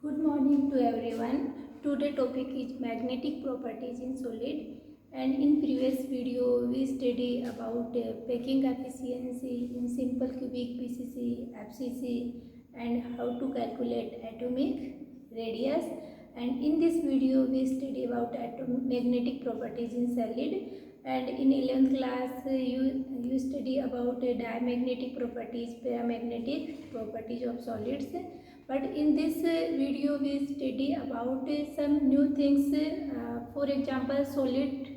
Good morning to everyone. Today topic is magnetic properties in solid, and in previous video we study about packing efficiency in simple cubic PCC, FCC, and how to calculate atomic radius. And in this video we study about magnetic properties in solid, and in 11th class you study about diamagnetic properties, paramagnetic properties of solids. But in this video we study about some new things. For example, solid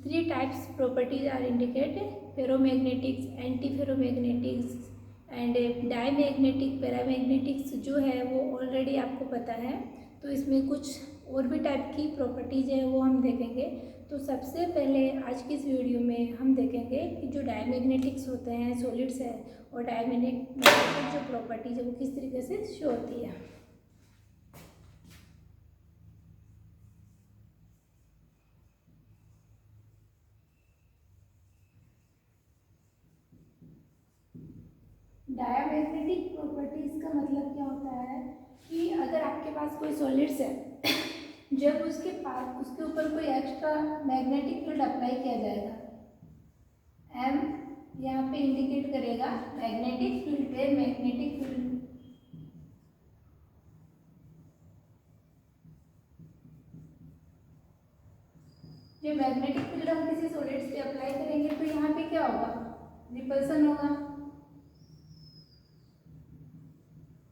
three types properties are indicated: ferromagnetics, antiferromagnetics and diamagnetic paramagnetics जो है वो already आपको पता है। तो इसमें कुछ और भी टाइप की प्रॉपर्टीज़ है वो हम देखेंगे। तो सबसे पहले आज की इस वीडियो में हम देखेंगे कि जो डायमैग्नेटिक्स होते हैं सॉलिड्स है और डायमैग्नेटिक जो प्रॉपर्टीज़ है वो किस तरीके से शो होती है। डायमैग्नेटिक प्रॉपर्टीज़ का मतलब क्या होता है कि अगर आपके पास कोई सॉलिड्स है जब उसके ऊपर कोई एक्स्ट्रा मैग्नेटिक फील्ड अप्लाई किया जाएगा, एम यहाँ पे इंडिकेट करेगा मैग्नेटिक फील्ड पे, मैग्नेटिक फील्ड जब मैग्नेटिक फील्ड हम किसी सॉलिड्स पे अप्लाई करेंगे तो यहाँ पे क्या होगा, रिपल्सन होगा।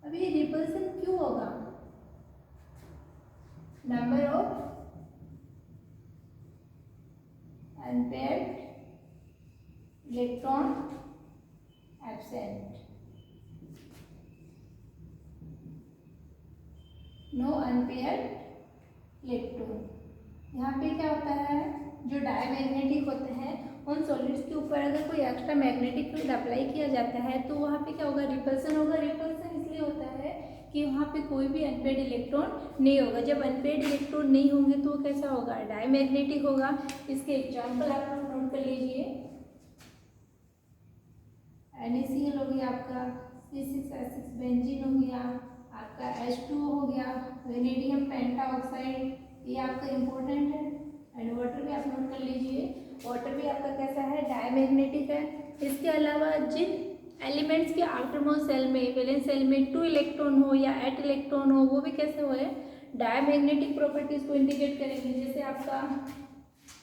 अब ये रिपल्सन क्यों होगा, number of unpaired electron absent, no unpaired electron. यहाँ पे क्या होता है, जो डायमैग्नेटिक होते हैं उन सॉलिड्स के ऊपर अगर कोई एक्स्ट्रा मैग्नेटिक फील्ड अप्लाई किया जाता है तो वहाँ पे क्या होगा, रिपल्सन होगा। रिपल्सन इसलिए होता है कि वहाँ पे कोई भी अनपेयर्ड इलेक्ट्रॉन नहीं होगा। जब अनपेयर्ड इलेक्ट्रॉन नहीं होंगे तो कैसा होगा, डायमैग्नेटिक होगा। इसके एग्जाम्पल आप लोग नोट कर लीजिए। NaCl हो गया आपका, C6H6 बेंजीन हो गया आपका, H2O हो गया, वेनेडियम पेंटाऑक्साइड, ये आपका इम्पोर्टेंट है। एंड वाटर भी आप नोट कर लीजिए, वाटर भी आपका कैसा है, डायमैग्नेटिक है। इसके अलावा जिन एलिमेंट्स के आउटरमोस्ट सेल में, वैलेंस सेल में 2 इलेक्ट्रॉन हो या 8 इलेक्ट्रॉन हो, वो भी कैसे हो, डायमैग्नेटिक प्रॉपर्टीज को इंडिकेट करेंगे। जैसे आपका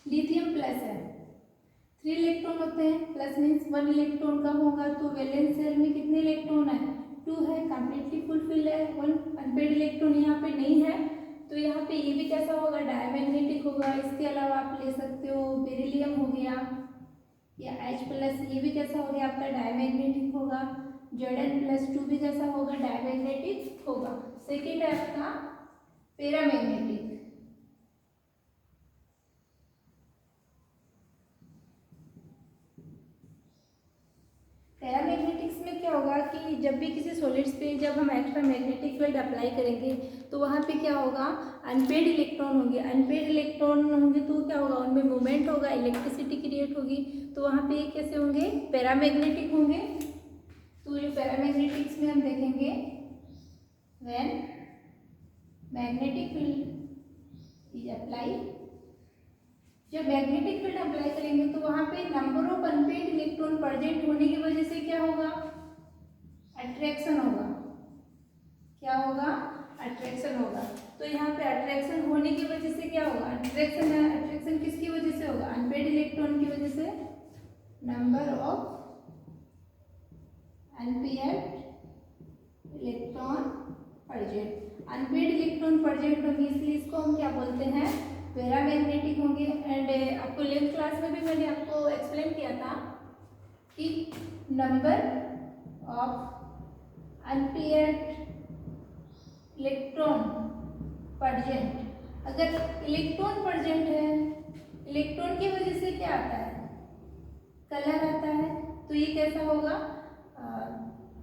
लिथियम प्लस है, 3 इलेक्ट्रॉन होते हैं, प्लस मीन्स 1 इलेक्ट्रॉन कम होगा, तो वैलेंस सेल में कितने इलेक्ट्रॉन है, 2 है, कंप्लीटली फुलफिल है। 1 अनपेयर्ड इलेक्ट्रॉन यहाँ पे नहीं है, तो यहाँ पे ये भी कैसा होगा, डायमैग्नेटिक होगा। इसके अलावा आप ले सकते हो बेरिलियम हो गया या H+, ये भी कैसा हो गया आपका, डायमैग्नेटिक होगा। Zn+2 भी कैसा होगा, डायमैग्नेटिक होगा। सेकेंड है आपका पैरामैग्नेटिक। पैरामैग्नेटिक्स में क्या होगा कि जब भी किसी सॉलिड्स पे जब हम एक्स्ट्रा मैग्नेटिक फील्ड अप्लाई करेंगे तो वहाँ पे क्या होगा, अनपेयर्ड इलेक्ट्रॉन होंगे। अनपेयर्ड इलेक्ट्रॉन होंगे तो क्या होगा, उनमें मूवमेंट होगा, इलेक्ट्रिसिटी क्रिएट होगी, तो वहाँ पे कैसे होंगे, पैरामैग्नेटिक होंगे। तो जो पैरामैग्नेटिक्स में हम देखेंगे, when magnetic field is apply, जब मैग्नेटिक फील्ड अप्लाई करेंगे तो वहाँ पे number of unpaired electron present होने की वजह से क्या होगा, अट्रैक्शन होगा। क्या होगा, अट्रैक्शन होगा। तो यहाँ पे अट्रैक्शन होने की वजह से क्या होगा, अट्रैक्शन है। अट्रैक्शन किसकी वजह से होगा, अनपेयर्ड इलेक्ट्रॉन की वजह से। Number of unpaired electron present, unpaired electron present होंगे, इसलिए इसको हम क्या बोलते हैं, पैरामैग्नेटिक होंगे। एंड आपको 11th क्लास में भी मैंने आपको एक्सप्लेन किया था कि number of unpaired electron present, अगर इलेक्ट्रॉन प्रेजेंट है, इलेक्ट्रॉन की वजह से क्या आता है, कलर आता है। तो ये कैसा होगा,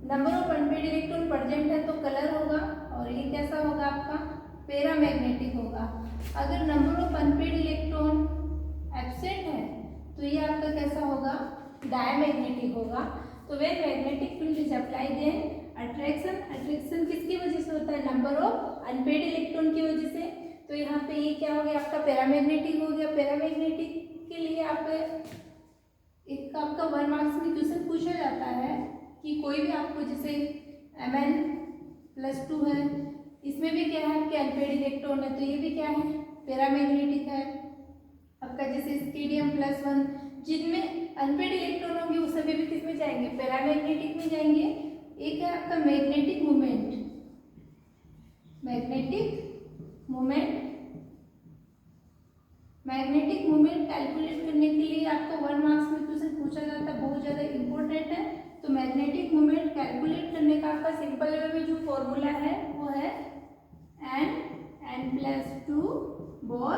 number of unpaired electron present है तो कलर होगा, और ये कैसा होगा आपका, पैरामैग्नेटिक होगा। अगर number of unpaired electron absent है तो ये आपका कैसा होगा, डायमैग्नेटिक होगा। तो when magnetic field is applied then attraction, attraction किसकी वजह से होता है, number number of unpaired electron की वजह से। तो यहाँ पे ये क्या हो गया आपका पैरामैग्नेटिक हो गया। पैरामैग्नेटिक के लिए आप एक आपका 1 मार्क्स में क्वेश्चन पूछा जाता है कि कोई भी आपको जैसे Mn+2 है, इसमें भी क्या है कि अनपेड इलेक्ट्रॉन है, तो ये भी क्या है पैरामैग्नेटिक है। आपका जैसे Std+1, जिनमें अनपेड इलेक्ट्रॉन होंगे वो सभी भी किस में जाएंगे, पैरामैग्नेटिक में जाएंगे। एक है आपका magnetic moment. Magnetic moment calculate करने के लिए आपको 1 मार्क्स में क्वेश्चन पूछा जाता है, बहुत ज़्यादा इंपॉर्टेंट है। तो मैग्नेटिक मोमेंट कैलकुलेट करने का आपका सिंपल वे में जो फॉर्मूला है वो है N+2 bore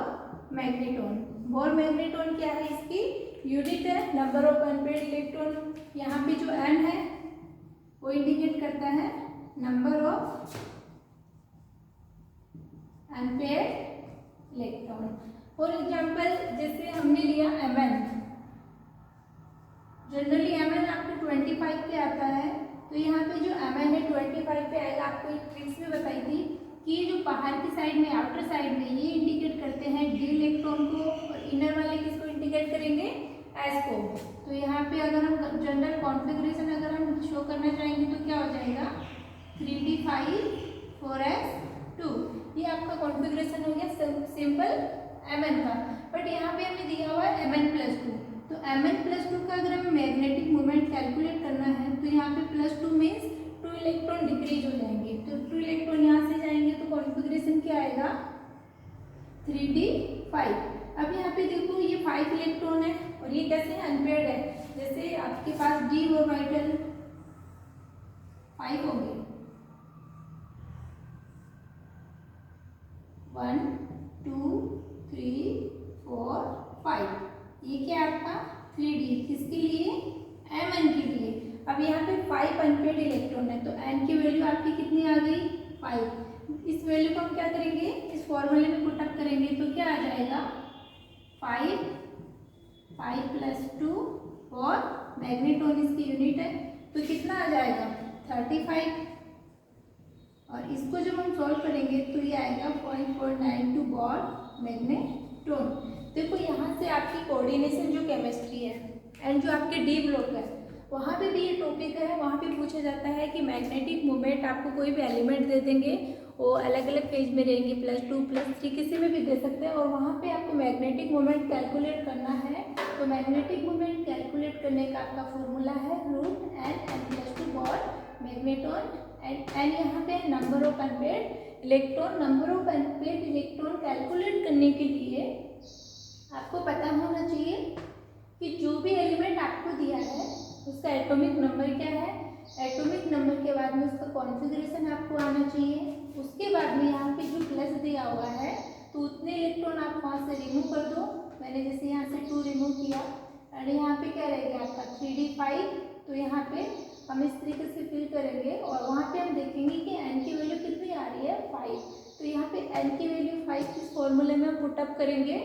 magneton. Bore magneton क्या है, इसकी यूनिट है नंबर ऑफ अनपेड इलेक्ट्रॉन। यहाँ पे जो N है वो इंडिकेट करता है number of unpaired electron. For example जैसे हमने लिया Mn, जनरली Mn आपको 25 पे आता है, तो यहाँ पे जो Mn है 25 पे आएगा। आपको एक ट्रिक्स में बताई थी कि ये जो बाहर की साइड में, आउटर साइड में, ये इंडिकेट करते हैं डी इलेक्ट्रॉन को, और इनर वाले किसको इंडिकेट करेंगे, एस को। तो यहाँ पे अगर हम जनरल कॉन्फ़िगरेशन अगर हम शो करना चाहेंगे तो क्या हो जाएगा 3d5 4s2। ये आपका कॉन्फ़िगरेशन हो गया सिंपल Mn का। बट यहाँ पे हमें दिया हुआ है Mn+2, तो Mn+2 का अगर हमें मैग्नेटिक मोमेंट कैलकुलेट करना है तो यहाँ पे +2 मीन्स 2 इलेक्ट्रॉन डिक्रीज हो जाएंगे। तो 2 इलेक्ट्रॉन यहाँ से जाएंगे तो कॉन्फ़िगरेशन क्या आएगा 3d5। अब यहाँ पे देखो ये 5 इलेक्ट्रॉन है और ये कैसे अनपेयर्ड है। जैसे आपके पास d ऑर्बिटल 5 होंगे, 1 2 3 4 5, ये क्या आपका 3d किसके लिए, Mn के लिए। अब यहाँ पे 5 अनपेयर्ड इलेक्ट्रॉन है, तो n की वैल्यू आपकी कितनी आ गई 5। इस वैल्यू को हम क्या करेंगे, इस फॉर्मूले में पुट अप करेंगे तो क्या आ जाएगा 5 और मैग्नेटॉन इसकी यूनिट है, तो कितना आ जाएगा 35। और इसको जब हम सॉल्व करेंगे तो ये आएगा 0.492 बोर मैग्नेटॉन। देखो यहाँ से आपकी कोऑर्डिनेशन जो केमिस्ट्री है एंड जो आपके डी ब्लॉक है वहाँ पे भी ये टॉपिक है। वहाँ पे पूछा जाता है कि मैग्नेटिक मोमेंट आपको कोई भी एलिमेंट दे देंगे, वो अलग अलग फेज में रहेंगे, +2 +3 किसी में भी दे सकते हैं, और वहाँ पे आपको मैग्नेटिक मोमेंट कैलकुलेट करना है। तो मैग्नेटिक मोमेंट कैलकुलेट करने का आपका फॉर्मूला है √N+2 बोर मैग्नेटॉन, एंड यहाँ पे number of unpaired electron. Number of unpaired electron calculate करने के लिए आपको पता होना चाहिए कि जो भी एलिमेंट आपको दिया है उसका एटॉमिक नंबर क्या है। एटॉमिक नंबर के बाद में उसका कॉन्फ़िगरेशन आपको आना चाहिए। उसके बाद में यहाँ पे जो प्लस दिया हुआ है तो उतने इलेक्ट्रॉन आप वहाँ से रिमूव कर दो। मैंने जैसे यहाँ से 2 रिमूव किया, और यहाँ पे क्या रहेगा आपका 3d5। तो यहाँ पे हम इस तरीके से फिल करेंगे और वहाँ पे हम देखेंगे कि n की वैल्यू कितनी आ रही है 5। तो यहाँ पे n की वैल्यू 5 इस फॉर्मूले में हम पुट अप करेंगे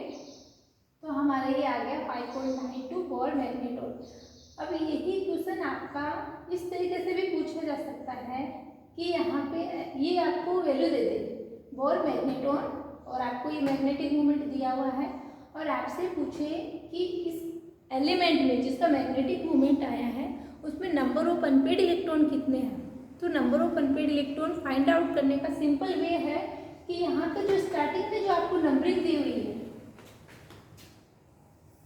तो हमारा ये आ गया 5.92 बोर मैग्नेटॉन। अब यही क्वेश्चन आपका इस तरीके से भी पूछा जा सकता है कि यहाँ पे ये आपको वैल्यू दे दे बोर मैग्नेटॉन और आपको ये मैग्नेटिक मोमेंट दिया हुआ है, और आपसे पूछे कि इस एलिमेंट में जिसका मैग्नेटिक मोमेंट आया है उसमें नंबर ऑफ अनपेड इलेक्ट्रॉन कितने हैं। तो number of unpaired electron find out करने का सिंपल वे है कि यहाँ पे जो स्टार्टिंग में जो आपको नंबरिंग दी हुई है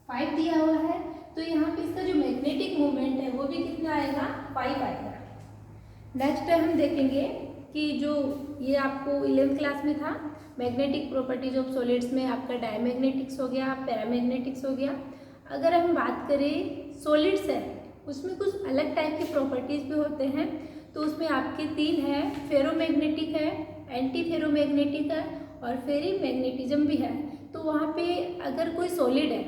5 दिया हुआ है, तो यहाँ पे इसका जो मैग्नेटिक मोमेंट है वो भी कितना आएगा 5 आएगा। नेक्स्ट हम देखेंगे कि जो ये आपको 11th क्लास में था मैग्नेटिक प्रॉपर्टीज ऑफ सॉलिड्स में आपका डायमैग्नेटिक्स हो गया, पैरामैग्नेटिक्स हो गया। अगर हम बात करें सॉलिड्स है उसमें कुछ अलग टाइप की प्रॉपर्टीज भी होते हैं। तो उसमें आपके 3 है, फेरोमैग्नेटिक है, एंटी फेरोमैग्नेटिक है और फेरीमैग्नेटिज्म भी है। तो वहाँ पे अगर कोई सॉलिड है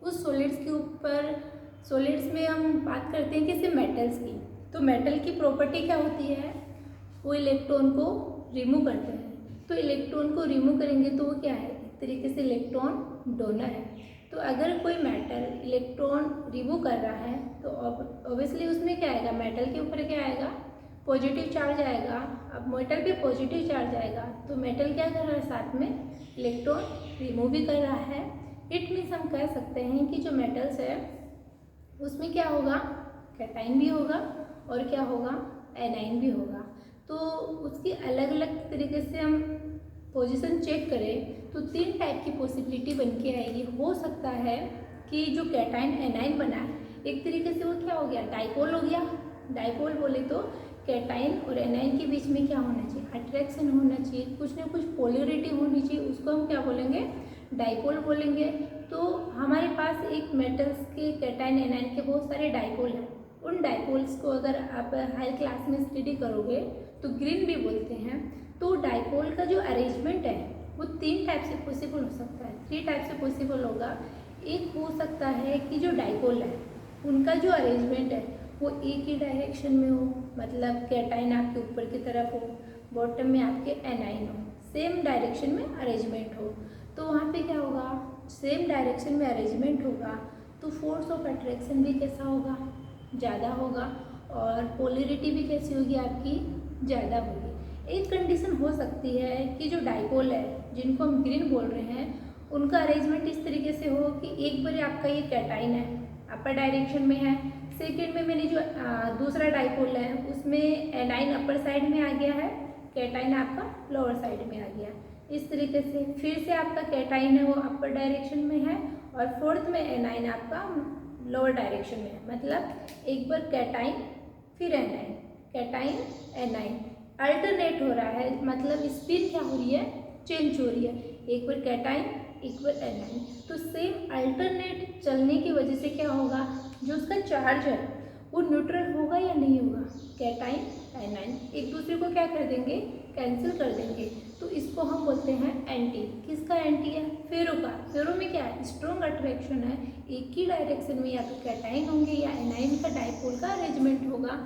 उस सॉलिड्स के ऊपर, सॉलिड्स में हम बात करते हैं जैसे मेटल्स की, तो मेटल की प्रॉपर्टी क्या होती है, वो इलेक्ट्रॉन को रिमूव करते हैं। तो इलेक्ट्रॉन को रिमूव करेंगे तो वो क्या है, एक तरीके से इलेक्ट्रॉन डोनर है। तो अगर कोई मेटल इलेक्ट्रॉन रिमूव कर रहा है तो ऑब्वियसली उसमें क्या आएगा, मेटल के ऊपर क्या आएगा पॉजिटिव चार्ज आएगा। अब मेटल पे पॉजिटिव चार्ज आएगा तो मेटल क्या कर रहा है, साथ में इलेक्ट्रॉन रिमूव भी कर रहा है। इट मीन्स हम कह सकते हैं कि जो मेटल्स है उसमें क्या होगा, कैटाइन भी होगा और क्या होगा, एनाइन भी होगा। तो उसकी अलग अलग तरीके से हम पोजीशन चेक करें तो 3 टाइप की पॉसिबिलिटी बन के आएगी। हो सकता है कि जो कैटाइन एनाइन बना है एक तरीके से वो क्या हो गया, डाइपोल हो गया। डाइपोल बोले तो कैटाइन और एनाइन के बीच में क्या होना चाहिए, अट्रैक्शन होना चाहिए, कुछ ना कुछ पोलरिटी होनी चाहिए, उसको हम क्या बोलेंगे, डाइपोल बोलेंगे। तो हमारे पास एक मेटल्स के कैटाइन एनाइन के बहुत सारे डाइपोल हैं। उन डाइपोल्स को अगर आप हायर क्लास में स्टडी करोगे तो ग्रीन भी बोलते हैं। तो डाइपोल का जो अरेंजमेंट है वो 3 टाइप से पॉसिबल हो सकता है, 3 टाइप से पॉसिबल होगा। एक हो सकता है कि जो डाइपोल है उनका जो अरेंजमेंट है वो एक ही डायरेक्शन में हो, मतलब कैटाइन आपके ऊपर की तरफ हो, बॉटम में आपके एनाइन हो, सेम डायरेक्शन में अरेंजमेंट हो। तो वहाँ पे क्या होगा, सेम डायरेक्शन में अरेंजमेंट होगा तो फोर्स ऑफ अट्रैक्शन भी कैसा होगा, ज़्यादा होगा, और पोलरिटी भी कैसी होगी आपकी, ज़्यादा होगी। एक कंडीशन हो सकती है कि जो डाइपोल है जिनको हम ग्रीन बोल रहे हैं उनका अरेंजमेंट इस तरीके से हो कि एक बार आपका ये कैटाइन है अपर डायरेक्शन में है, सेकेंड में मैंने जो दूसरा डाइपोल है उसमें एनाइन अपर साइड में आ गया है, कैटाइन आपका लोअर साइड में आ गया। इस तरीके से फिर से आपका कैटाइन है वो अपर डायरेक्शन में है और फोर्थ में एनाइन आपका लोअर डायरेक्शन में है। मतलब एक बार कैटाइन फिर एनाइन, कैटाइन एनाइन अल्टरनेट हो रहा है, मतलब स्पीड क्या हो रही है, चेंज हो रही है, एक बार कैटाइन एक बार एनाइन। तो सेम अल्टरनेट चलने की वजह से क्या होगा, जो उसका चार्ज है वो न्यूट्रल होगा या नहीं होगा, कैटाइन एनाइन एक दूसरे को क्या कर देंगे, कैंसिल कर देंगे। तो इसको हम बोलते हैं एंटी। किसका एंटी है, फेरो का। फेरो में क्या है, स्ट्रॉन्ग अट्रैक्शन है, एक ही डायरेक्शन में या तो कैटाइन होंगे या एनाइन का डाइपोल का अरेंजमेंट होगा।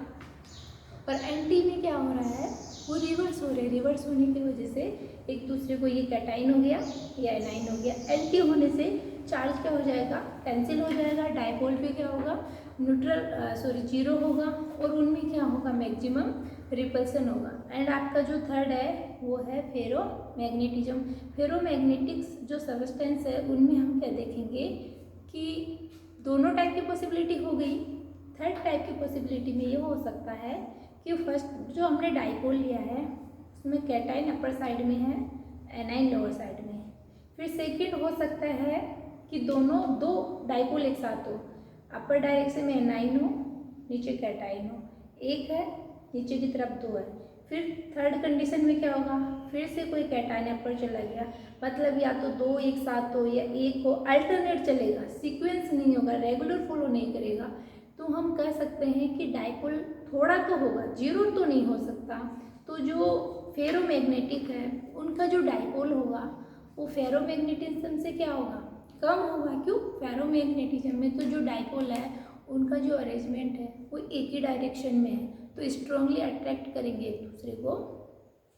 और एंटी में क्या हो रहा है, वो रिवर्स हो रहे हैं, रिवर्स होने की वजह से एक दूसरे को ये कैटाइन हो गया या एनाइन हो गया। एंटी होने से चार्ज क्या हो जाएगा, कैंसिल हो जाएगा, डाइपोल पे क्या होगा, न्यूट्रल जीरो होगा और उनमें क्या होगा, मैक्सिमम रिपल्सन होगा। एंड आपका जो थर्ड है वो है फेरोमैग्नेटिज्म। फेरोमैग्नेटिक्स जो सब्सटेंस है उनमें हम क्या देखेंगे कि दोनों टाइप की पॉसिबिलिटी हो गई। थर्ड टाइप की पॉसिबिलिटी में ये हो सकता है कि फर्स्ट जो हमने डाइपोल लिया है उसमें कैटाइन अपर साइड में है, एनाइन लोअर साइड में है। फिर सेकेंड हो सकता है कि दोनों दो डाइपोल एक साथ हो, अपर डायरेक्शन में एनाइन हो, नीचे कैटाइन हो, एक है नीचे की तरफ दो है। फिर थर्ड कंडीशन में क्या होगा, फिर से कोई कैटाइन अपर चला गया, मतलब या तो दो एक साथ हो या एक हो, अल्टरनेट चलेगा, सीक्वेंस नहीं होगा, रेगुलर फॉलो नहीं करेगा। तो हम कह सकते हैं कि डाइपोल थोड़ा तो होगा, जीरो तो नहीं हो सकता। तो जो फेरोमैग्नेटिक है उनका जो डाइपोल होगा वो फेरोमैग्नेटिज्म से क्या होगा, कम होगा। क्यों, फेरोमैग्नेटिज्म में तो जो डाइपोल है उनका जो अरेंजमेंट है वो एक ही डायरेक्शन में है, तो स्ट्रांगली अट्रैक्ट करेंगे एक दूसरे को।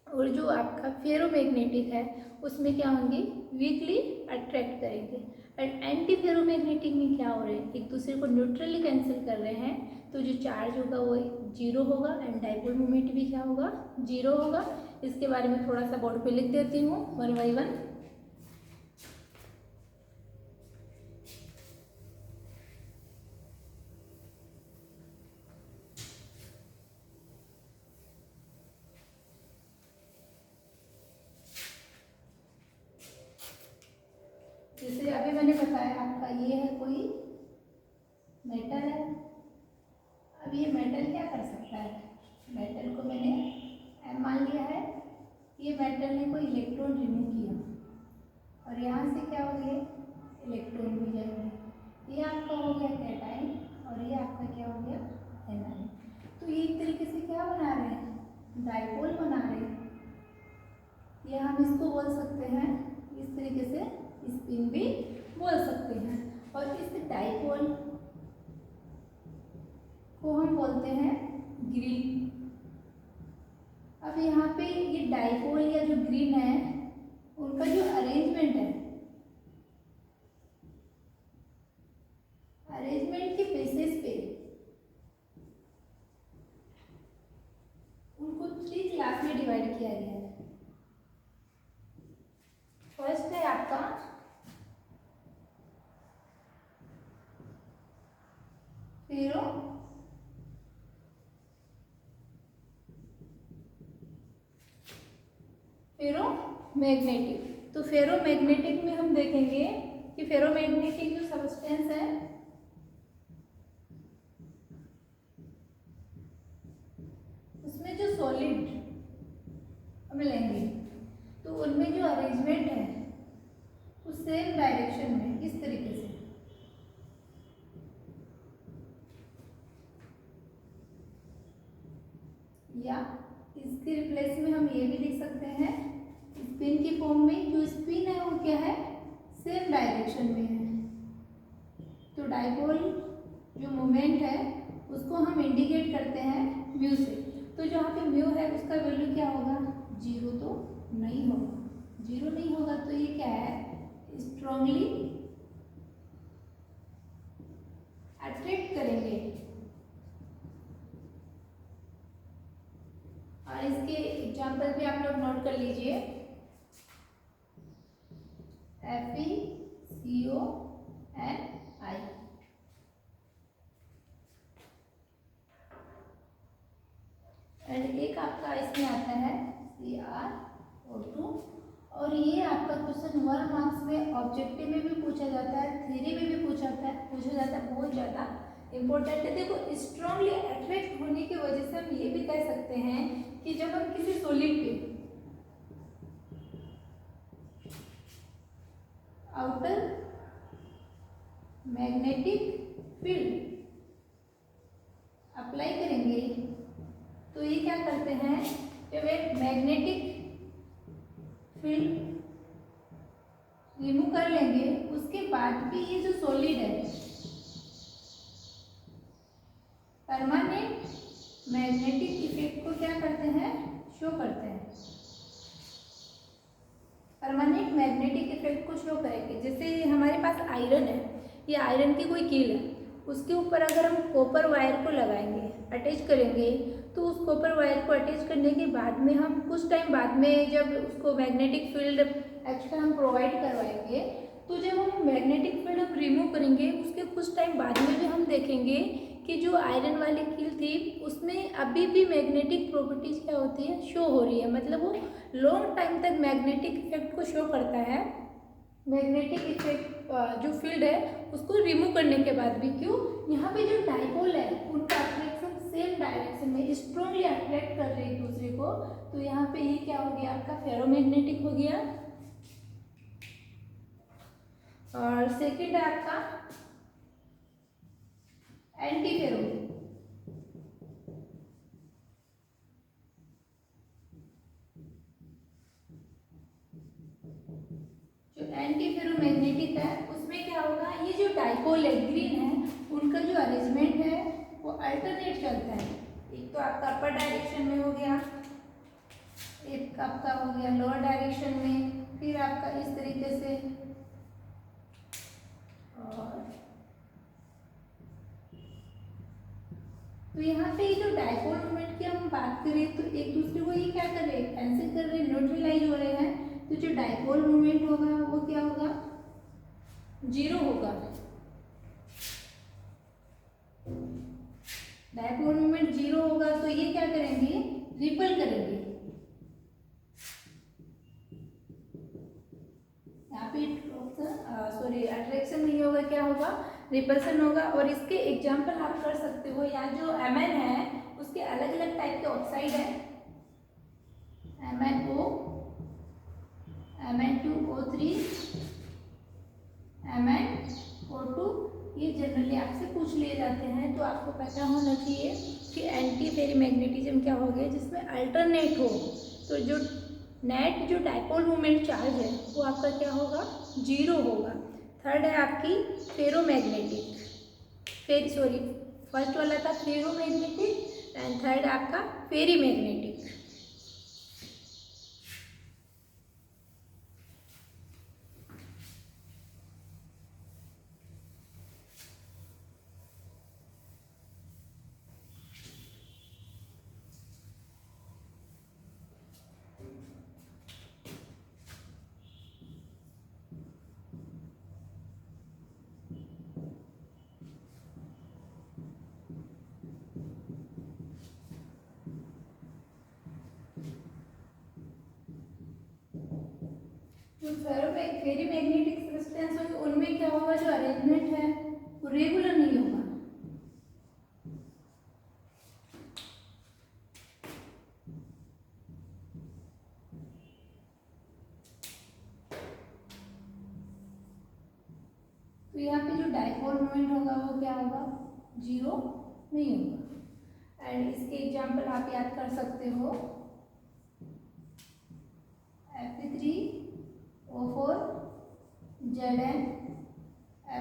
और जो आपका फेरोमैग्नेटिक है उसमें क्या होंगे, वीकली अट्रैक्ट करेंगे। एंड एंटी फेरोमैग्नेटिक में क्या हो रहे हैं, एक दूसरे को न्यूट्रली कैंसिल कर रहे हैं, तो जो चार्ज होगा वो जीरो होगा एंड डाइपोल मोमेंट भी क्या होगा, जीरो होगा। इसके बारे में थोड़ा सा बोर्ड पे लिख देती हूँ 1 by 1। जैसे अभी मैंने बताया आपका ये है कोई मेटल है। अब ये मेटल क्या कर सकता है, मेटल को मैंने एम मान लिया है, ये मेटल ने कोई इलेक्ट्रॉन रिमूव किया और यहाँ से क्या हो गया, इलेक्ट्रॉन भी जाएंगे। ये आपका हो गया कैटाइन और ये आपका क्या हो गया, एनाइन। तो ये एक तरीके से क्या बना रहे हैं, डाइपोल बना रहे हैं। ये हम इसको बोल सकते हैं इस तरीके से, स्पिन भी बोल सकते हैं। और इस डाइपोल को हम बोलते हैं ग्रीन। अब यहाँ पे ये डाइपोल या जो ग्रीन है उनका जो अरेंजमेंट है, अरेंजमेंट के बेसिस पे फेरोमैग्नेटिक। तो फेरोमैग्नेटिक में हम देखेंगे कि फेरोमैग्नेटिक जो सब्सटेंस है उसमें जो सॉलिड हम लेंगे तो उनमें जो अरेंजमेंट है उस सेम डायरेक्शन में इस तरीके से, या इसके रिप्लेस में हम ये भी लिख सकते हैं स्पिन की फॉर्म में। जो स्पिन है वो क्या है, सेम डायरेक्शन में है। तो डाइपोल जो मोमेंट है उसको हम इंडिकेट करते हैं म्यू से। तो जहाँ पे म्यू है उसका वैल्यू क्या होगा, 0 तो नहीं होगा। 0 नहीं होगा तो ये क्या है, स्ट्रांगली अट्रैक्ट करेंगे। और इसके एग्जाम्पल भी आप लोग नोट कर लीजिए, FeCO(Ni). एंड एक आपका इसमें आता है CrO2। और ये आपका क्वेश्चन 1 मार्क्स में ऑब्जेक्टिव में भी पूछा जाता है, थ्योरी में भी पूछा जाता है, बहुत ज़्यादा इम्पोर्टेंट है। देखो, स्ट्रांगली अट्रैक्ट होने की वजह से हम ये भी कह सकते हैं कि जब हम किसी सॉलिड पे आउटर मैग्नेटिक फील्ड अप्लाई करेंगे तो ये क्या करते हैं, जब एक मैग्नेटिक फील्ड रिमूव कर लेंगे उसके बाद भी ये जो सॉलिड है परमानेंट मैग्नेटिक इफेक्ट को क्या करते हैं, शो करते हैं। परमानेंट मैग्नेटिक इफेक्ट को शो करेंगे। जैसे हमारे पास आयरन है, ये आयरन की कोई कील है, उसके ऊपर अगर हम कॉपर वायर को लगाएंगे, अटैच करेंगे, तो उस कॉपर वायर को अटैच करने के बाद में हम कुछ टाइम बाद में जब उसको मैग्नेटिक फील्ड एक्स्ट्रा हम प्रोवाइड करवाएंगे, तो जब हम मैग्नेटिक फील्ड हम रिमूव करेंगे उसके कुछ टाइम बाद में भी हम देखेंगे कि जो आयरन वाली कील थी उसमें अभी भी मैग्नेटिक प्रॉपर्टीज क्या होती है, शो हो रही है। मतलब वो लॉन्ग टाइम तक मैग्नेटिक इफेक्ट को शो करता है। मैग्नेटिक इफेक्ट जो फील्ड है उसको रिमूव करने के बाद भी। क्यों, यहाँ पे जो डाइपोल है उनका अट्रैक्शन सेम डायरेक्शन में स्ट्रांगली अट्रैक्ट कर रहे एक दूसरे को। तो यहाँ पे ये क्या हो गया, आपका फेरोमैग्नेटिक हो गया। और सेकंड है आपका एंटी फेरो। जो एंटी फेरोमैग्नेटिक है उसमें क्या होगा, ये जो डाइपोल है ग्रीन है उनका जो अरेंजमेंट है वो अल्टरनेट चलता है। एक तो आपका अपर डायरेक्शन में हो गया, एक आपका हो गया लोअर डायरेक्शन में, फिर आपका इस तरीके से। और तो यहाँ पे ये जो डाइपोल मोमेंट की हम बात करें तो एक दूसरे को ये क्या कर रहे हैं, कैंसिल कर रहे हैं, न्यूट्रलाइज हो रहे हैं। तो जो डाइपोल मोमेंट होगा वो क्या होगा, 0 होगा। डाइपोल मोमेंट 0 होगा तो ये क्या करेंगे, रिपल करेंगे। यहाँ पे सॉरी अट्रैक्शन नहीं होगा, क्या होगा, रिपल्सन होगा। और इसके एग्जाम्पल आप कर सकते हो, या जो Mn है उसके अलग अलग टाइप के ऑक्साइड है, MnO, Mn2O3, MnO2। ये जनरली आपसे पूछ लिए जाते हैं, तो आपको पता होना चाहिए कि एंटी फेरोमैग्नेटिज्म क्या हो गया, जिसमें अल्टरनेट हो। तो जो नेट जो डाइपोल मोमेंट चार्ज है वो आपका क्या होगा, 0 होगा। थर्ड है आपकी फेरोमैग्नेटिक, फर्स्ट वाला था फेरोमैग्नेटिक एंड थर्ड आपका फेरीमैग्नेटिक। जो फेरी मैग्नेटिक सब्सटेंस होगी उनमें क्या होगा, जो अरेंजमेंट है वो रेगुलर नहीं होगा। तो यहाँ पे जो डाइपोल मोमेंट होगा वो क्या होगा, जीरो नहीं होगा। एंड इसके एग्जाम्पल आप याद कर सकते हो, Fe3O4 Zn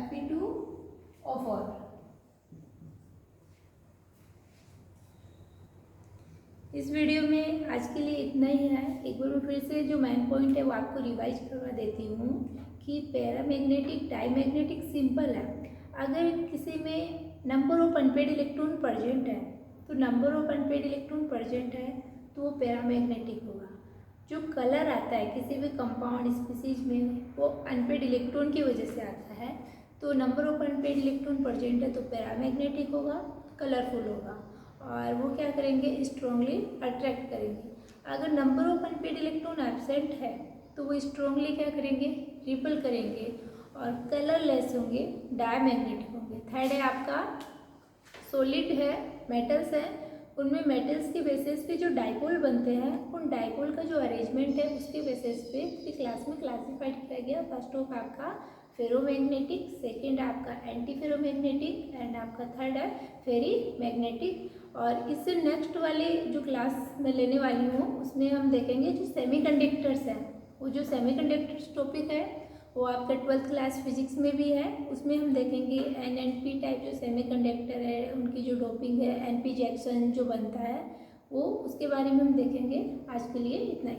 Fe2O4। इस वीडियो में आज के लिए इतना ही है। एक बार मैं फिर से जो मेन पॉइंट है वो आपको रिवाइज करवा देती हूँ कि पैरामैग्नेटिक डायमैग्नेटिक सिंपल है। अगर किसी में number of unpaired electron present है तो number of unpaired electron present है तो वो पैरामैग्नेटिक होगा। जो कलर आता है किसी भी कंपाउंड स्पीसीज में वो अनपेड इलेक्ट्रॉन की वजह से आता है, तो number of unpaired electron present है तो पैरामैग्नेटिक होगा, कलरफुल होगा और वो क्या करेंगे, स्ट्रॉन्गली अट्रैक्ट करेंगे। अगर number of unpaired electron absent है तो वो स्ट्रॉन्गली क्या करेंगे, रिपल करेंगे और कलरलेस होंगे, डायमैग्नेटिक होंगे। थर्ड है आपका सॉलिड है, मेटल्स है, उनमें मेटल्स के बेसिस पे जो डाइपोल बनते हैं उन डाइपोल का जो अरेंजमेंट है उसके बेसिस पे क्लास में क्लासिफाइड किया गया। फर्स्ट ऑफ आपका फेरोमैग्नेटिक, सेकंड आपका एंटी फेरोमैग्नेटिक एंड आपका थर्ड है फेरी मैग्नेटिक। और इससे नेक्स्ट वाले जो क्लास में लेने वाली हूँ उसमें हम देखेंगे जो सेमीकंडक्टर्स हैं। वो जो सेमीकंडक्टर्स टॉपिक है वो आपका 12th क्लास फिजिक्स में भी है, उसमें हम देखेंगे NNP टाइप जो सेमीकंडक्टर है उनकी जो डोपिंग है, NP जैक्सन जो बनता है वो, उसके बारे में हम देखेंगे। आज के लिए इतना ही।